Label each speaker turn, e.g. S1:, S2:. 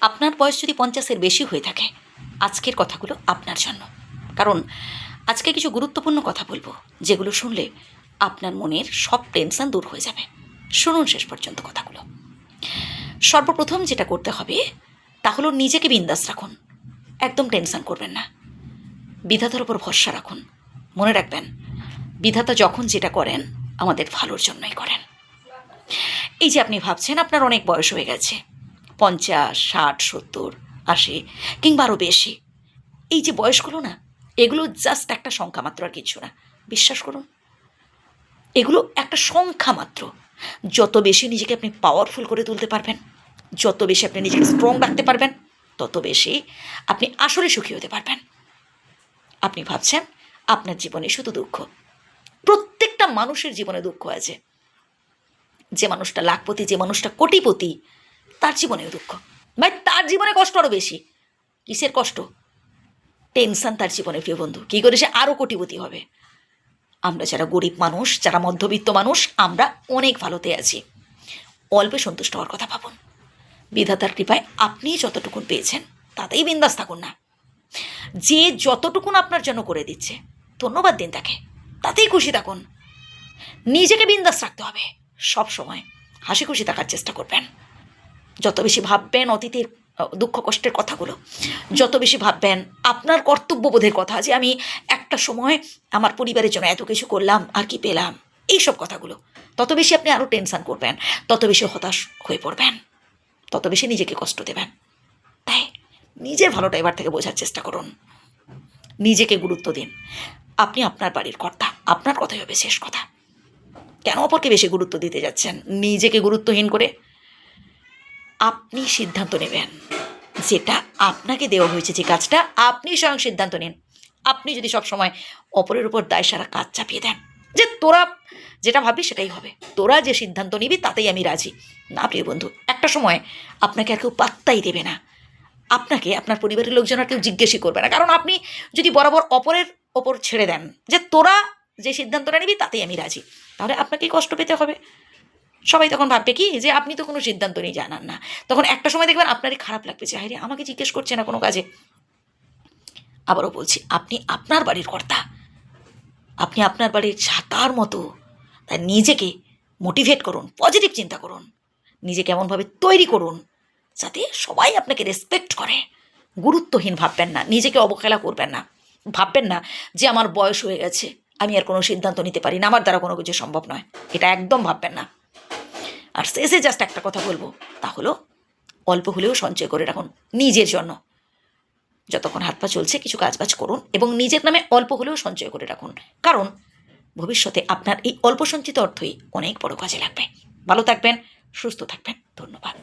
S1: আপনার বয়স যদি 50-এর বেশি হয়ে থাকে, আজকের কথাগুলো আপনার জন্য। কারণ আজকে কিছু গুরুত্বপূর্ণ কথা বলবো, যেগুলো শুনলে আপনার মনের সব টেনশন দূর হয়ে যাবে। শুনুন শেষ পর্যন্ত কথাগুলো। সর্বপ্রথম যেটা করতে হবে তা হলো নিজেকে বিন্দাস রাখুন। একদম টেনশন করবেন না। বিধাতার উপর ভরসা রাখুন। মনে রাখবেন, বিধাতা যখন যেটা করেন আমাদের ভালোর জন্যই করেন। এই যে আপনি ভাবছেন আপনার অনেক বয়স হয়ে গেছে, 50, 60, 70, 80 কিংবা আরও বেশি, এই যে বয়সগুলো না, এগুলো জাস্ট একটা সংখ্যা মাত্র, আর কিছু না। বিশ্বাস করুন, এগুলো একটা সংখ্যা মাত্র। যত বেশি নিজেকে আপনি পাওয়ারফুল করে তুলতে পারবেন, যত বেশি আপনি নিজেকে স্ট্রং রাখতে পারবেন, তত বেশি আপনি আসলে সুখী হতে পারবেন। আপনি ভাবছেন আপনার জীবনে শুধু দুঃখ। প্রত্যেকটা মানুষের জীবনে দুঃখ আছে। যে মানুষটা লাখপতি, যে মানুষটা কোটিপতি, তার জীবনেও দুঃখ। ভাই, তার জীবনে কষ্ট আরও বেশি। কিসের কষ্ট? টেনশন তার জীবনে, প্রিয় বন্ধু। কী করে সে আরও কোটিপতি হবে? আমরা যারা গরিব মানুষ, যারা মধ্যবিত্ত মানুষ, আমরা অনেক ভালোতে আছি। অল্পে সন্তুষ্ট হওয়ার কথা ভাবুন। বিধাতার কৃপায় আপনি যতটুকুন পেয়েছেন তাতেই বিন্দাস থাকুন না। যে যতটুকুন আপনার জন্য করে দিচ্ছে, ধন্যবাদ দিন তাকে, তাতেই খুশি থাকুন। নিজেকে বিন্দাস রাখতে হবে। সব সময় হাসি খুশি থাকার চেষ্টা করবেন। যত বেশি ভাববেন অতীতের দুঃখ কষ্টের কথাগুলো, যত বেশি ভাববেন আপনার কর্তব্যবোধের কথা, যে আমি একটা সময় আমার পরিবারের জন্য এত কিছু করলাম আর কি পেলাম, এইসব কথাগুলো, তত বেশি আপনি আরও টেনশন করবেন, তত বেশি হতাশ হয়ে পড়বেন, তত বেশি নিজেকে কষ্ট দেবেন। তাই নিজের ভালোটা এবার থেকে বোঝার চেষ্টা করুন। নিজেকে গুরুত্ব দিন। আপনি আপনার বাড়ির কর্তা, আপনার কথাই হবে শেষ কথা। কেন অপরকে বেশি গুরুত্ব দিতে যাচ্ছেন নিজেকে গুরুত্বহীন করে? আপনি সিদ্ধান্ত নেবেন, যেটা আপনাকে দেওয়া হয়েছে, যে কাজটা আপনি স্বয়ং সিদ্ধান্ত নিন। আপনি যদি সবসময় অপরের উপর দায় সারা কাজ চাপিয়ে দেন, যে তোরা যেটা ভাববি সেটাই হবে, তোরা যে সিদ্ধান্ত নিবি তাতেই আমি রাজি, না প্রিয় বন্ধু, একটা সময় আপনাকে আর কেউ পাত্তাই দেবে না। আপনাকে আপনার পরিবারের লোকজন আর কেউ জিজ্ঞেসই করবে না। কারণ আপনি যদি বরাবর অপরের ওপর ছেড়ে দেন, যে তোরা যে সিদ্ধান্তটা নিবি তাতেই আমি রাজি, তাহলে আপনাকেই কষ্ট পেতে হবে। সবাই তখন ভাববে কি, যে আপনি তো কোনো সিদ্ধান্ত নিয়ে জানান না। তখন একটা সময় দেখবেন আপনারই খারাপ লাগবে, যে হায়রে, আমাকে জিজ্ঞেস করছে না কোনো কাজে। আবারও বলছি, আপনি আপনার বাড়ির কর্তা, আপনি আপনার বাড়ির ছাতার মতো। তাই নিজেকে মোটিভেট করুন, পজিটিভ চিন্তা করুন, নিজেকে এমনভাবে তৈরি করুন যাতে সবাই আপনাকে রেসপেক্ট করে। গুরুত্বহীন ভাববেন না, নিজেকে অবহেলা করবেন না। ভাববেন না যে আমার বয়স হয়ে গেছে, আমি আর কোনো সিদ্ধান্ত নিতে পারি না, আমার দ্বারা কোনো কিছু সম্ভব নয়। এটা একদম ভাববেন না। আর শেষে জাস্ট একটা কথা বলবো, তা হলো অল্প হলেও সঞ্চয় করে রাখুন নিজের জন্য। যতক্ষণ হাত পা চলছে কিছু কাজবাজ করুন এবং নিজের নামে অল্প হলেও সঞ্চয় করে রাখুন। কারণ ভবিষ্যতে আপনার এই অল্প সঞ্চিত অর্থই অনেক বড় কাজে লাগবে। ভালো থাকবেন, সুস্থ থাকবেন। ধন্যবাদ।